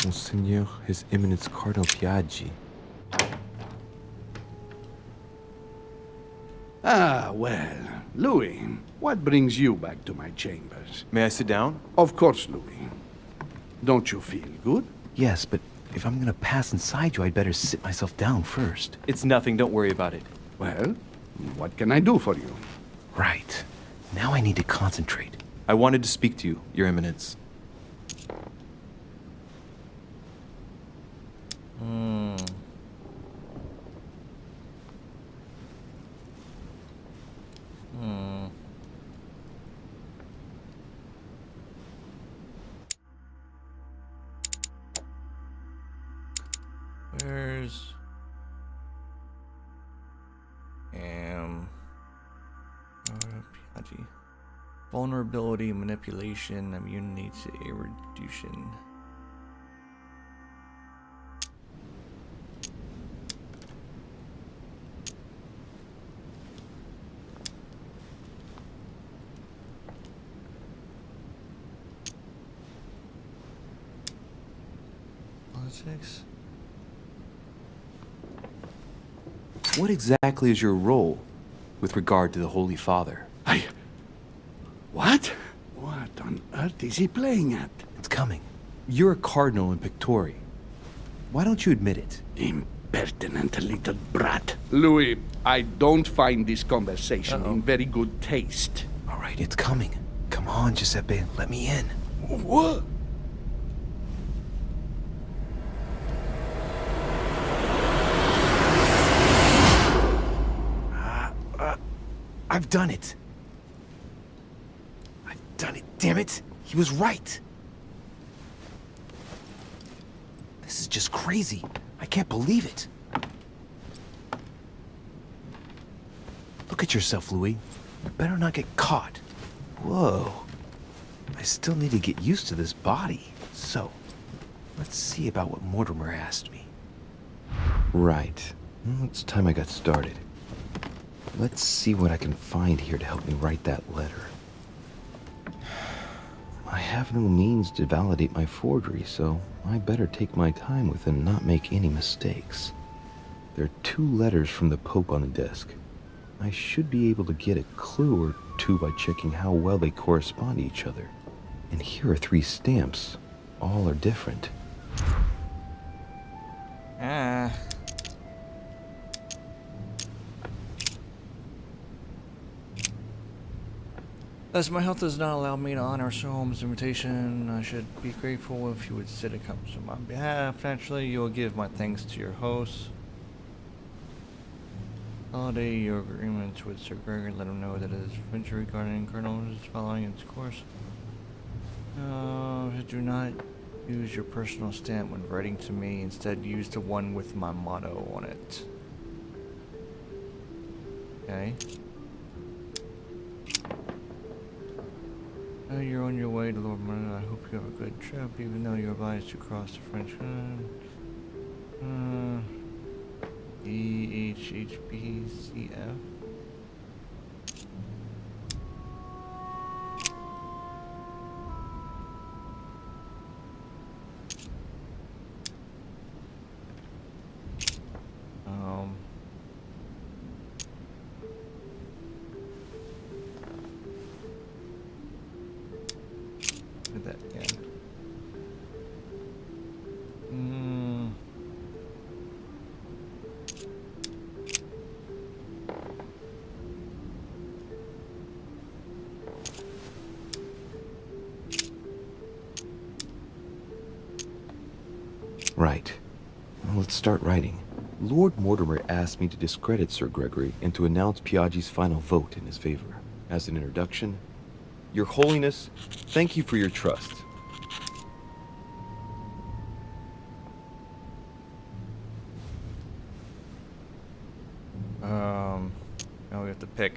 Monseigneur, His Eminence Cardinal Piaggi. Ah, well, Louis, what brings you back to my chambers? May I sit down? Of course, Louis. Don't you feel good? Yes, but if I'm gonna pass inside you, I'd better sit myself down first. It's nothing, don't worry about it. Well, what can I do for you? Right. Now I need to concentrate. I wanted to speak to you, Your Eminence. Where's Piaggi. Vulnerability, manipulation, immunity to erudition. Politics. What exactly is your role with regard to the Holy Father? What? What on earth is he playing at? It's coming. You're a cardinal in Pictori. Why don't you admit it? Impertinent little brat. Louis, I don't find this conversation in very good taste. All right, it's coming. Come on, Giuseppe, let me in. What? I've done it. I've done it, damn it. He was right. This is just crazy. I can't believe it. Look at yourself, Louis. You better not get caught. Whoa. I still need to get used to this body. So, let's see about what Mortimer asked me. Right. Well, it's time I got started. Let's see what I can find here to help me write that letter. I have no means to validate my forgery, so I better take my time with it and not make any mistakes. There are 2 letters from the Pope on the desk. I should be able to get a clue or 2 by checking how well they correspond to each other. And here are 3 stamps. All are different. As my health does not allow me to honor Sir Holmes' invitation, I should be grateful if you would sit and come on my behalf. Naturally, you will give my thanks to your host. Holiday your agreement with Sir Gregory. Let him know that his venture regarding Colonel is following its course. Do not use your personal stamp when writing to me. Instead, use the one with my motto on it. Okay. You're on your way to Lord Mortimer. I hope you have a good trip, even though you're obliged to cross the French line. EHHBCF. Look at that again. Right. Well, let's start writing. Lord Mortimer asked me to discredit Sir Gregory and to announce Piaggi's final vote in his favor. As an introduction, Your Holiness, thank you for your trust. Now we have to pick.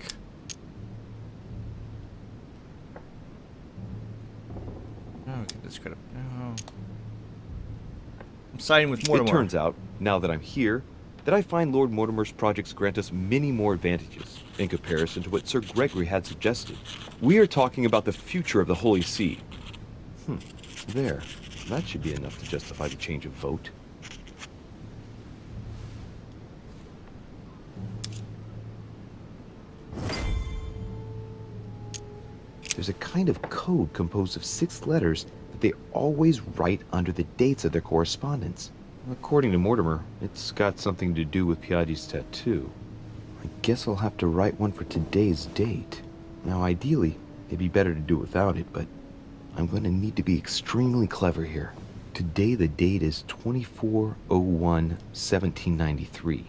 Oh, we can discredit. No. I'm siding with Mortimer. It turns out, now that I'm here, that I find Lord Mortimer's projects grant us many more advantages in comparison to what Sir Gregory had suggested. We are talking about the future of the Holy See. There. That should be enough to justify the change of vote. There's a kind of code composed of 6 letters that they always write under the dates of their correspondence. According to Mortimer, it's got something to do with Piaggi's tattoo. I guess I'll have to write one for today's date. Now, ideally, it'd be better to do without it, but I'm going to need to be extremely clever here. Today, the date is 24/01/1793.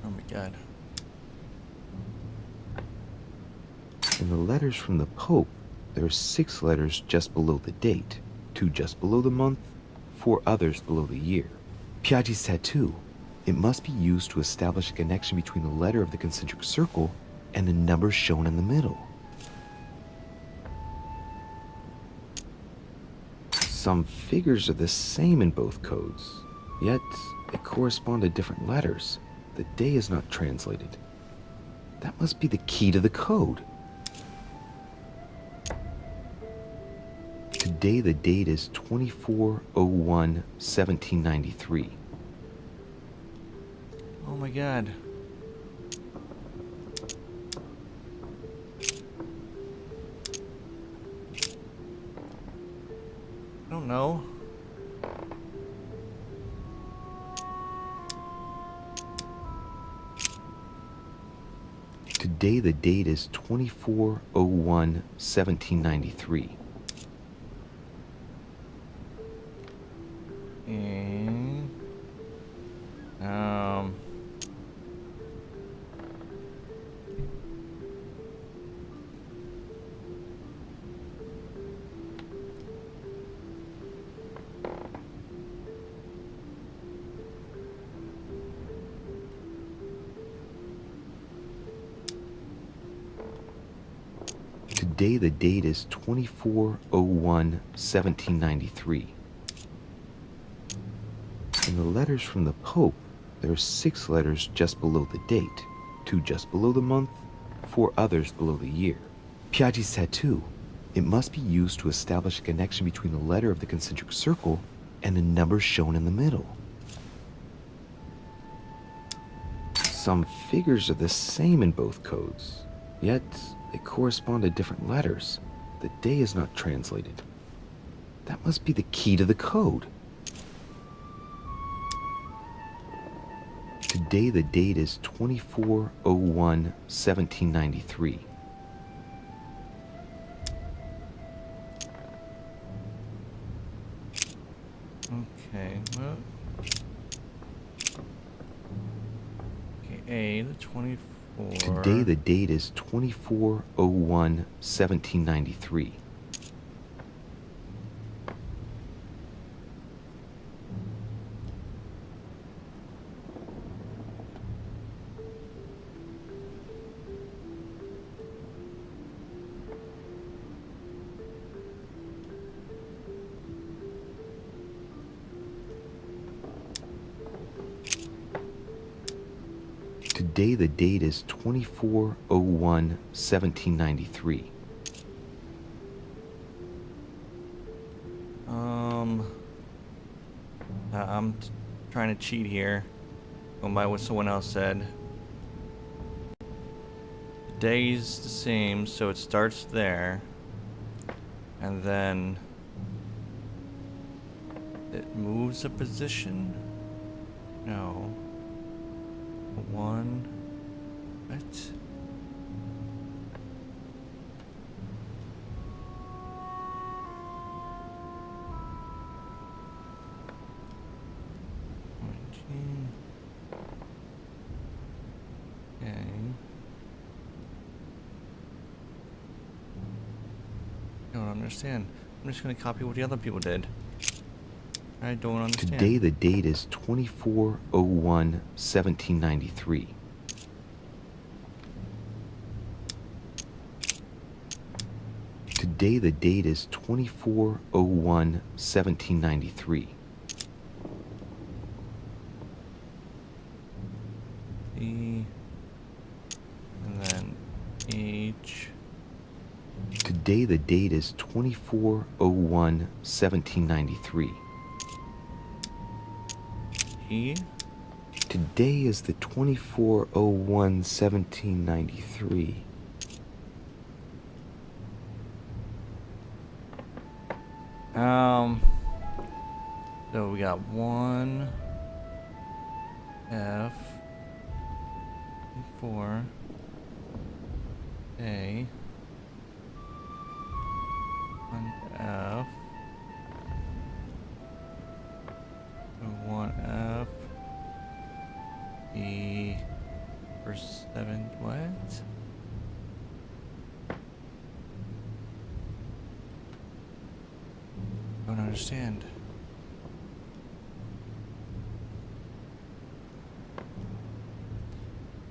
Oh my god. In the letters from the Pope, there are 6 letters just below the date, 2 just below the month, 4 others below the year. Piaggi's tattoo. It must be used to establish a connection between the letter of the concentric circle and the number shown in the middle. Some figures are the same in both codes, yet they correspond to different letters. The day is not translated. That must be the key to the code. Today, the date is 24/01/1793. Oh my god. I don't know. Today, the date is 24/01/1793. And Today, the date is 24/01/1793. In the letters from the Pope, there are 6 letters just below the date, 2 just below the month, 4 others below the year. Piaggi's tattoo. It must be used to establish a connection between the letter of the concentric circle and the number shown in the middle. Some figures are the same in both codes, yet they correspond to different letters. The day is not translated. That must be the key to the code. Today, the date is 24/01/1793. okay, well. Okay, the 24. Today, the date is 24/01/1793. Today, the date is 24/01/1793. I'm trying to cheat here. Going by what someone else said. The day's the same, so it starts there. And then it moves a position. No. One. What? Okay. I don't understand. I'm just gonna copy what the other people did. I don't understand. Today, the date is 24/01/1793. Today, the date is 24/01/1793. E and then H Today the date is 24/01/1793. E? Today is the 24/01/1793. So we got 1 F 4 A 1 F 1 F E for 7 what? Don't understand.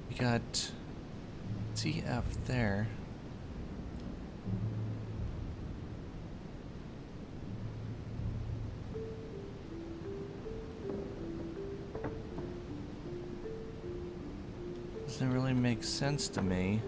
We got CF there. Doesn't really make sense to me.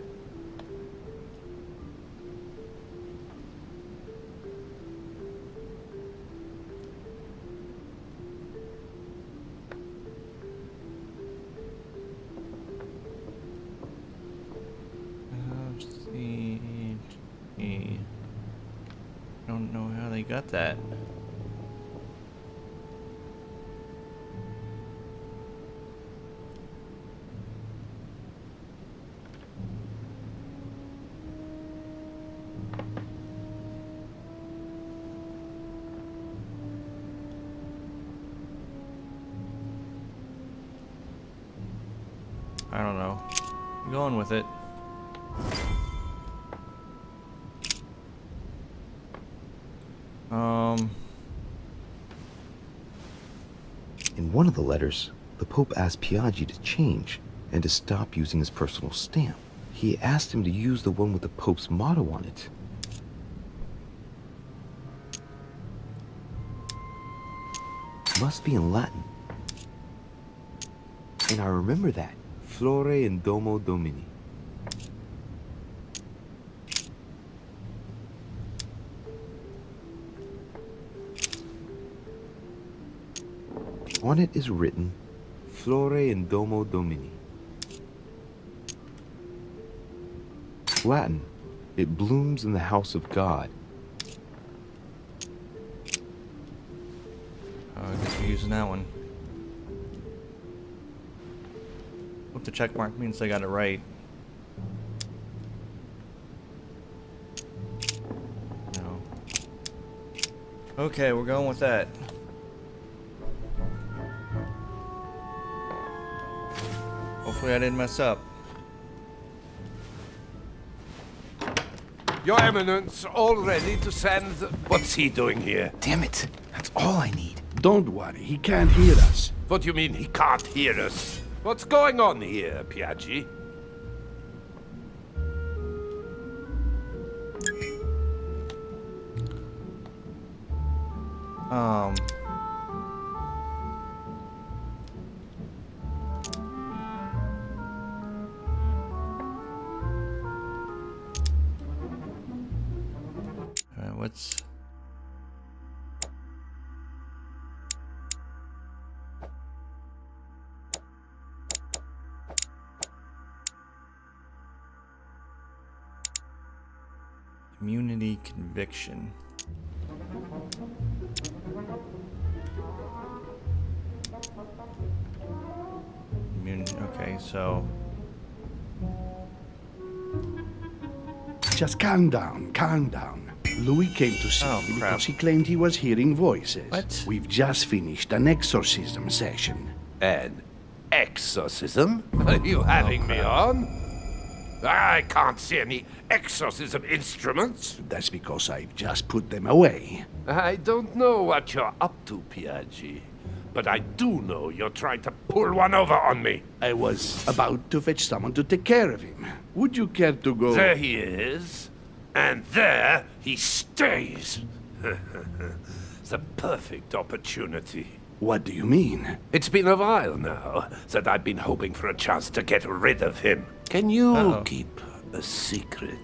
Don't know how they got that. I don't know. I'm going with it. In one of the letters, the Pope asked Piaggi to change and to stop using his personal stamp. He asked him to use the one with the Pope's motto on it. Must be in Latin. And I remember that. Flore in Domo Domini. On it is written, Flore in Domo Domini. Latin, it blooms in the house of God. I guess we're using that one. Hope the check mark means I got it right. No. Okay, we're going with that. Hopefully I didn't mess up. Your Eminence, all ready to send... What's he doing here? Damn it! That's all I need. Don't worry, he can't hear us. What do you mean he can't hear us? What's going on here, Piaggi? What's... Immunity conviction. Okay, so... Just calm down, calm down. Louis came to see me crap. because he claimed he was hearing voices. What? We've just finished an exorcism session. An exorcism? Are you having me on? I can't see any exorcism instruments. That's because I've just put them away. I don't know what you're up to, Piaggi. But I do know you're trying to pull one over on me. I was about to fetch someone to take care of him. Would you care to go? There he is. And there he stays. The perfect opportunity. What do you mean? It's been a while now that I've been hoping for a chance to get rid of him. Can you keep a secret?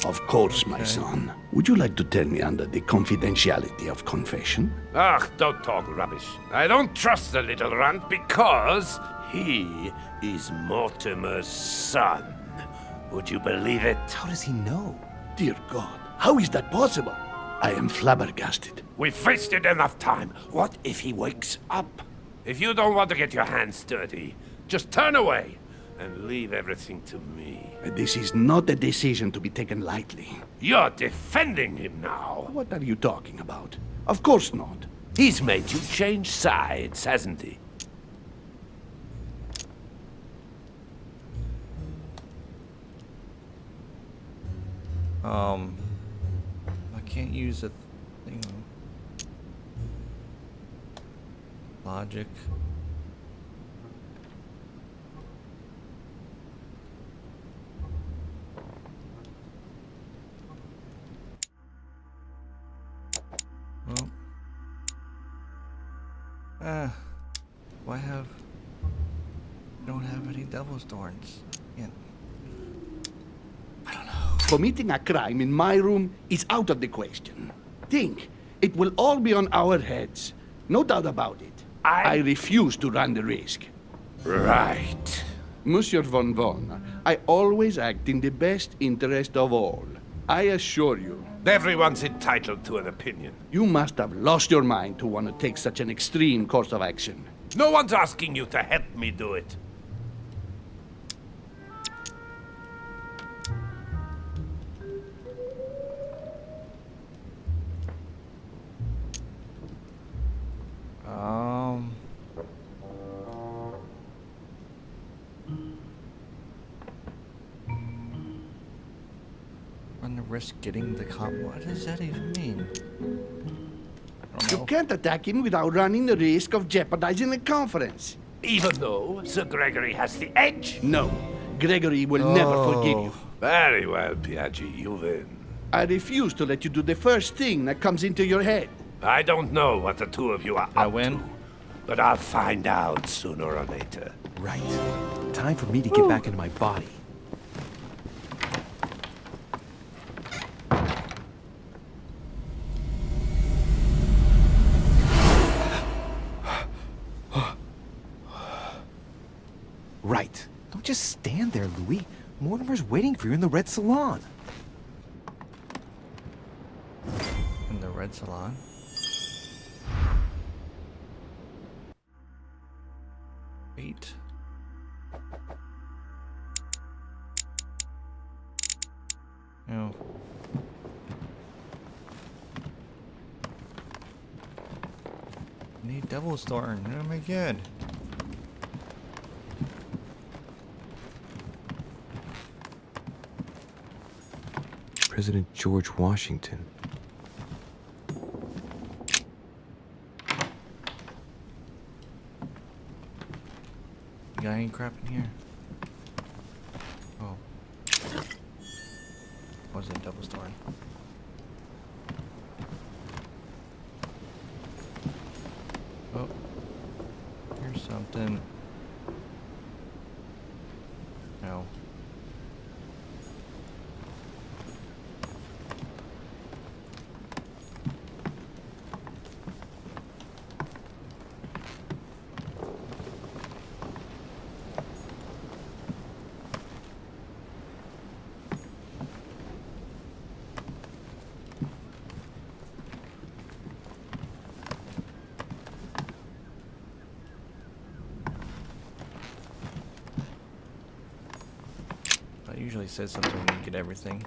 Of course, my okay. son. Would you like to tell me under the confidentiality of confession? Ugh, don't talk rubbish. I don't trust the little runt because he is Mortimer's son. Would you believe it? How does he know? Dear God, how is that possible? I am flabbergasted. We've wasted enough time. What if he wakes up? If you don't want to get your hands dirty, just turn away and leave everything to me. This is not a decision to be taken lightly. You're defending him now. What are you talking about? Of course not. He's made you change sides, hasn't he? I can't use a thing. Logic. Well. Why have... don't have any devil's thorns? Yeah. Committing a crime in my room is out of the question. Think, it will all be on our heads. No doubt about it. I refuse to run the risk. Right. Monsieur von Von, I always act in the best interest of all. I assure you. Everyone's entitled to an opinion. You must have lost your mind to want to take such an extreme course of action. No one's asking you to help me do it. Run the risk getting the what does that even mean? I don't You know. can't attack him without running the risk of jeopardizing the conference. Even though Sir Gregory has the edge? No, Gregory will never forgive you. Very well, Piaggi, you win. I refuse to let you do the first thing that comes into your head. I don't know what the two of you are I up win? to, but I'll find out sooner or later. Right. Time for me to get back into my body. Right. Don't just stand there, Louis. Mortimer's waiting for you in the red salon. In the red salon? Wait. No. Need devil's thorn. Oh my god. President George Washington. You got any crap in here? Oh. Wasn't devil's thorn. Oh. Here's something. No. It usually says something when you get everything.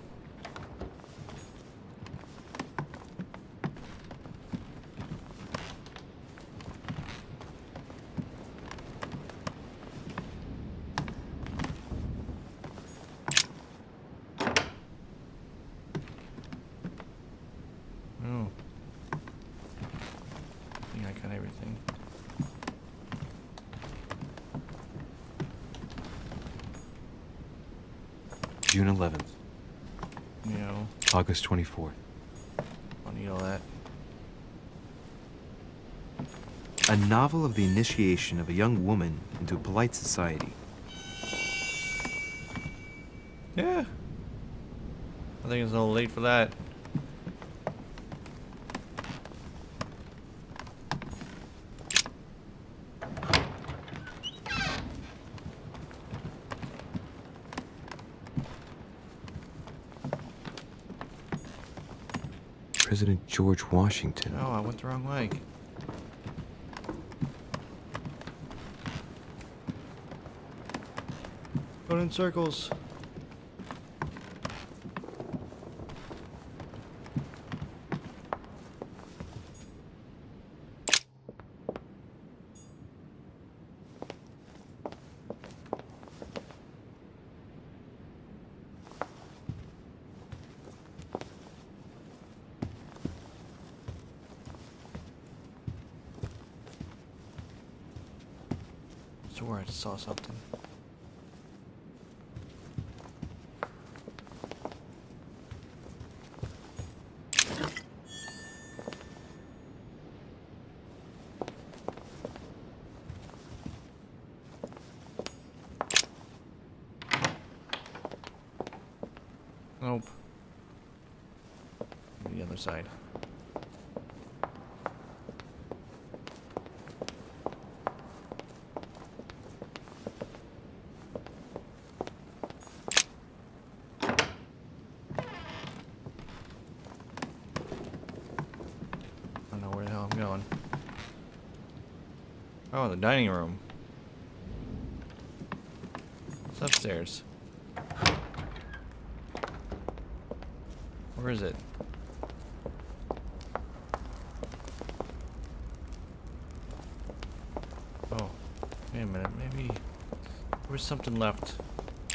Oh. Yeah, I got everything. June 11th. You know, August 24th. I'll need all that. A novel of the initiation of a young woman into polite society. Yeah. I think it's a little late for that. President George Washington. Oh, I went the wrong way. Going in circles. I swear I just saw something. Nope. The other side. I don't know where the hell I'm going. Oh, the dining room. It's upstairs. Where is it? Oh, wait a minute. Maybe there's something left.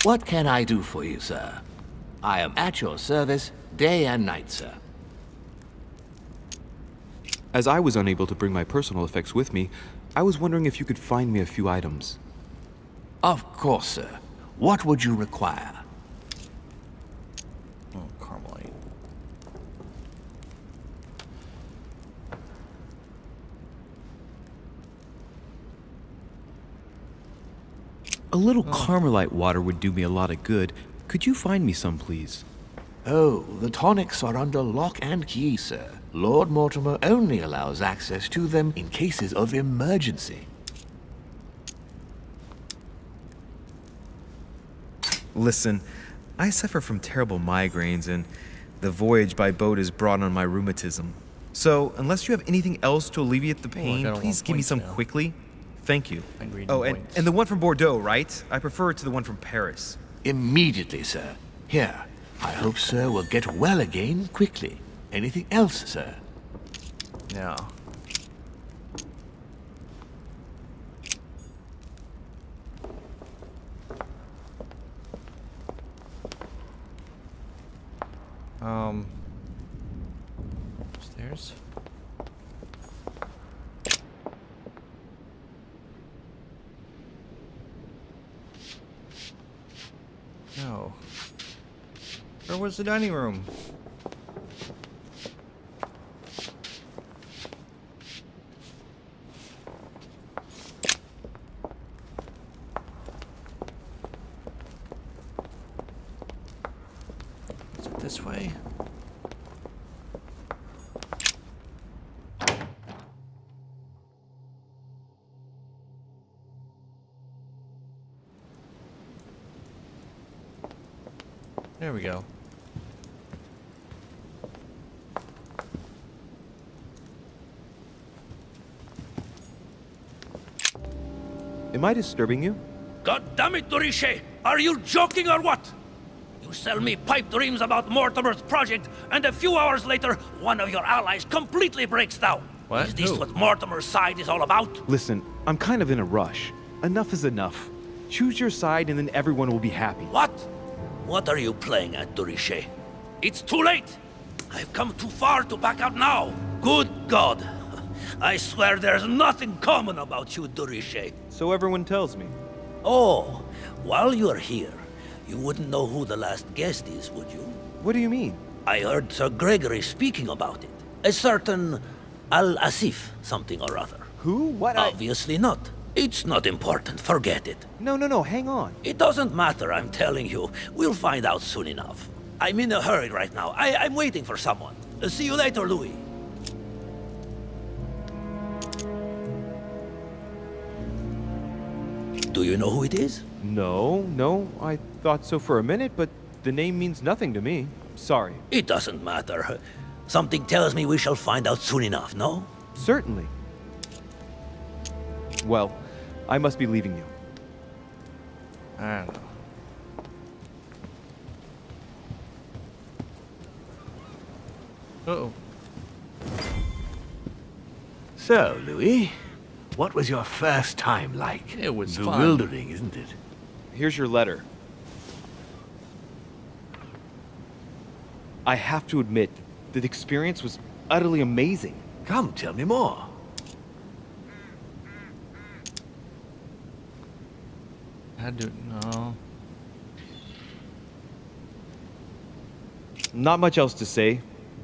What can I do for you, sir? I am at your service day and night, sir. As I was unable to bring my personal effects with me, I was wondering if you could find me a few items. Of course, sir. What would you require? Oh, Carmelite. A little Carmelite water would do me a lot of good. Could you find me some, please? Oh, the tonics are under lock and key, sir. Lord Mortimer only allows access to them in cases of emergency. Listen, I suffer from terrible migraines, and the voyage by boat has brought on my rheumatism. So, unless you have anything else to alleviate the pain, got a please lot give me points some now. quickly. Thank you. Agreed Oh, points. and the one from Bordeaux, right? I prefer it to the one from Paris. Immediately, sir. Here, I hope sir will get well again quickly. Anything else, sir? No. Upstairs? No. Where was the dining room? Is it this way? There we go. Am I disturbing you? God damn it, de Richet! Are you joking or what? You sell me pipe dreams about Mortimer's project, and a few hours later, one of your allies completely breaks down. What? Is this Who? what Mortimer's side is all about? Listen, I'm kind of in a rush. Enough is enough. Choose your side and then everyone will be happy. What? What are you playing at, de Richet? It's too late! I've come too far to back out now! Good God! I swear there's nothing common about you, de Richet. So everyone tells me. Oh, while you're here, you wouldn't know who the last guest is, would you? What do you mean? I heard Sir Gregory speaking about it. A certain Al-Asif something or other. Who? What? Obviously not. It's not important, forget it. No, hang on. It doesn't matter, I'm telling you. We'll find out soon enough. I'm in a hurry right now. I'm waiting for someone. See you later, Louis. Do you know who it is? No, I thought so for a minute, but the name means nothing to me. Sorry. It doesn't matter. Something tells me we shall find out soon enough, no? Certainly. Well, I must be leaving you. I don't know. Uh-oh. So, Louis, what was your first time like? It was fun. bewildering, isn't it? Here's your letter. I have to admit, the experience was utterly amazing. Come, tell me more. Had to no. Not much else to say,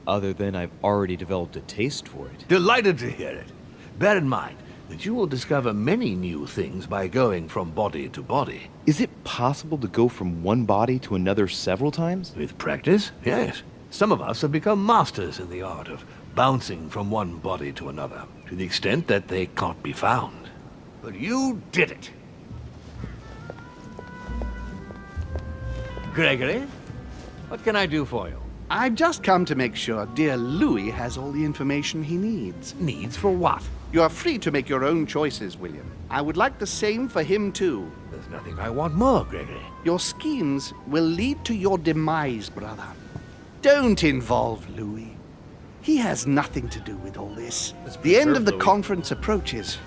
other than I've already developed a taste for it. Delighted to hear it. Bear in mind that you will discover many new things by going from body to body. Is it possible to go from one body to another several times? With practice, yes. Some of us have become masters in the art of bouncing from one body to another, to the extent that they can't be found. But you did it. Gregory, what can I do for you? I've just come to make sure dear Louis has all the information he needs. Needs for what? You are free to make your own choices, William. I would like the same for him, too. There's nothing I want more, Gregory. Your schemes will lead to your demise, brother. Don't involve Louis. He has nothing to do with all this. The end of the conference approaches,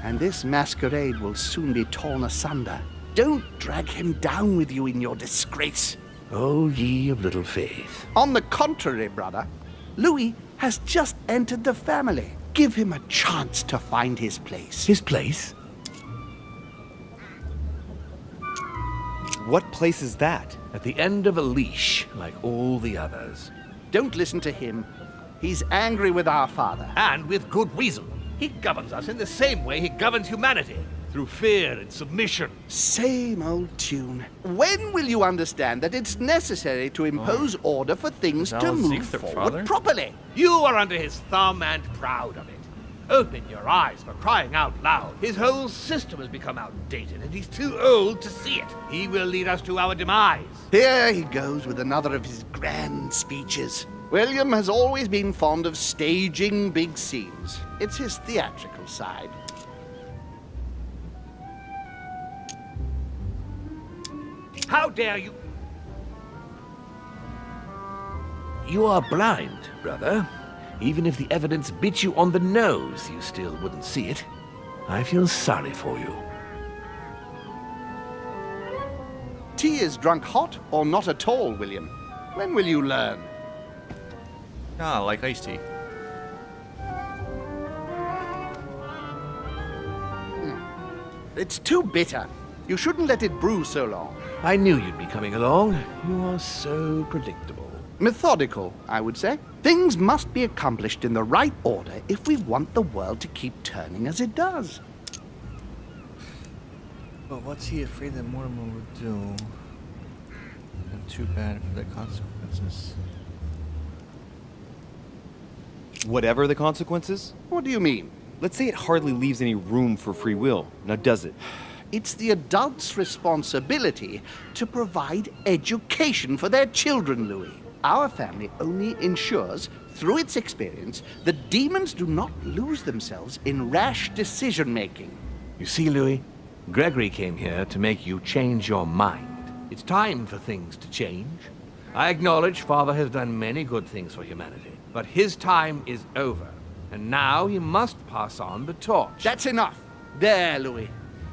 and this masquerade will soon be torn asunder. Don't drag him down with you in your disgrace. Oh, ye of little faith. On the contrary, brother, Louis has just entered the family. Give him a chance to find his place. His place? What place is that? At the end of a leash, like all the others. Don't listen to him. He's angry with our father. And with good reason. He governs us in the same way he governs humanity. Through fear and submission. Same old tune. When will you understand that it's necessary to impose order for things to Sounds move like their forward father. properly? You are under his thumb and proud of it. Open your eyes, for crying out loud. His whole system has become outdated, and he's too old to see it. He will lead us to our demise. Here he goes with another of his grand speeches. William has always been fond of staging big scenes. It's his theatrical side. How dare you? You are blind, brother. Even if the evidence bit you on the nose, you still wouldn't see it. I feel sorry for you. Tea is drunk hot or not at all, William. When will you learn? Ah, like iced tea. It's too bitter. You shouldn't let it brew so long. I knew you'd be coming along. You are so predictable. Methodical, I would say. Things must be accomplished in the right order if we want the world to keep turning as it does. But what's he afraid that Mortimer would do? And too bad for the consequences. Whatever the consequences? What do you mean? Let's say it hardly leaves any room for free will. Now does it? It's the adults' responsibility to provide education for their children, Louis. Our family only ensures, through its experience, that demons do not lose themselves in rash decision-making. You see, Louis, Gregory came here to make you change your mind. It's time for things to change. I acknowledge Father has done many good things for humanity, but his time is over, and now he must pass on the torch. That's enough. There, Louis.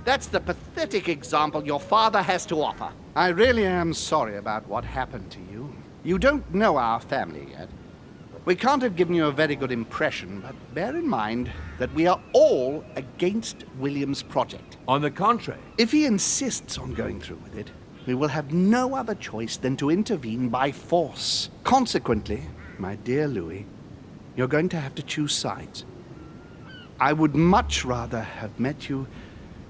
That's the pathetic example your father has to offer. I really am sorry about what happened to you. You don't know our family yet. We can't have given you a very good impression, but bear in mind that we are all against William's project. On the contrary, If he insists on going through with it, we will have no other choice than to intervene by force. Consequently, my dear Louis, you're going to have to choose sides. I would much rather have met you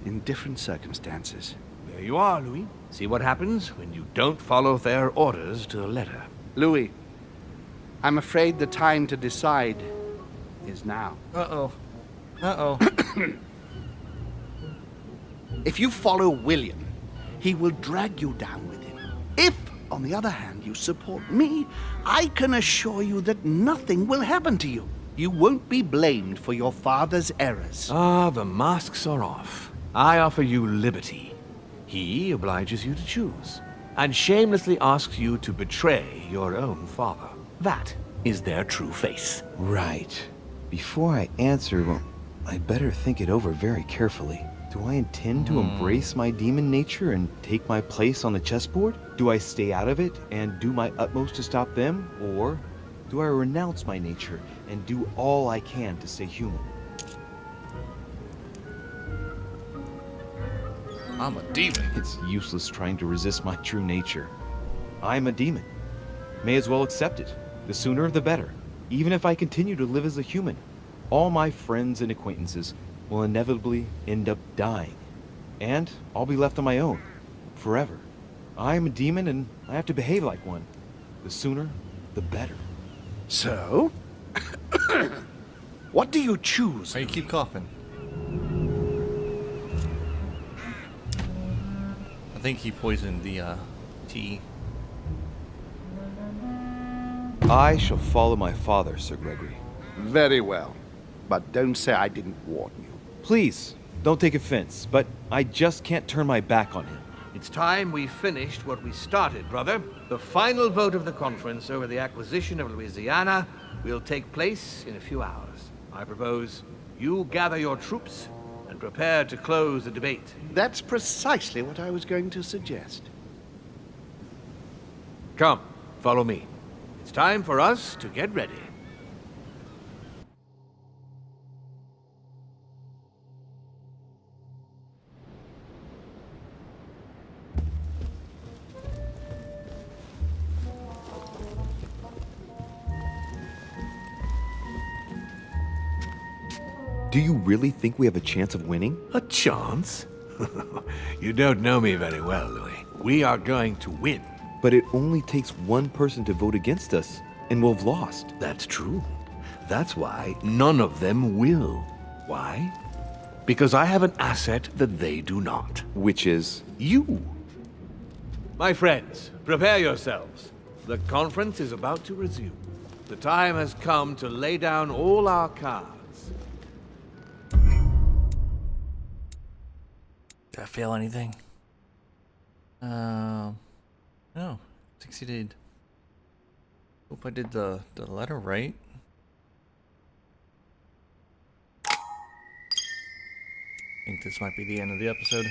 in different circumstances. Here you are, Louis. See what happens when you don't follow their orders to the letter. Louis, I'm afraid the time to decide is now. Uh-oh. Uh-oh. If you follow William, he will drag you down with him. If, on the other hand, you support me, I can assure you that nothing will happen to you. You won't be blamed for your father's errors. Ah, the masks are off. I offer you liberty. He obliges you to choose, and shamelessly asks you to betray your own father. That is their true face. Right. Before I answer, well, I better think it over very carefully. Do I intend to embrace my demon nature and take my place on the chessboard? Do I stay out of it and do my utmost to stop them? Or do I renounce my nature and do all I can to stay human? I'm a demon. It's useless trying to resist my true nature. I'm a demon. May as well accept it. The sooner the better. Even if I continue to live as a human, all my friends and acquaintances will inevitably end up dying. And I'll be left on my own. Forever. I am a demon and I have to behave like one. The sooner, the better. So? What do you choose? Why you keep coughing? I think he poisoned the tea. I shall follow my father, Sir Gregory. Very well. But don't say I didn't warn you. Please, don't take offense, but I just can't turn my back on him. It's time we finished what we started, brother. The final vote of the conference over the acquisition of Louisiana will take place in a few hours. I propose you gather your troops and prepare to close the debate. That's precisely what I was going to suggest. Come, follow me. It's time for us to get ready. Do you really think we have a chance of winning? A chance? You don't know me very well, Louis. We are going to win. But it only takes one person to vote against us, and we'll have lost. That's true. That's why none of them will. Why? Because I have an asset that they do not. Which is? You. My friends, prepare yourselves. The conference is about to resume. The time has come to lay down all our cards. Did I fail anything? No. Succeeded. Hope I did the letter right. I think this might be the end of the episode.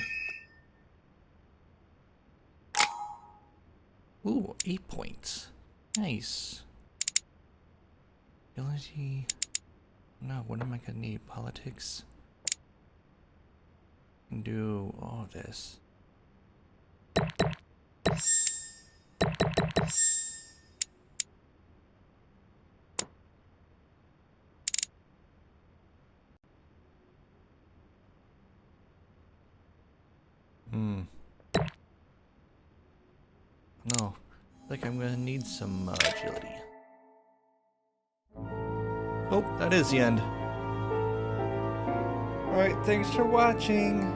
Ooh, 8 points. Nice. Ability. No, what am I gonna need? Politics. Can do all this. No, I think I'm gonna need some agility. Oh, that is the end. Alright, thanks for watching.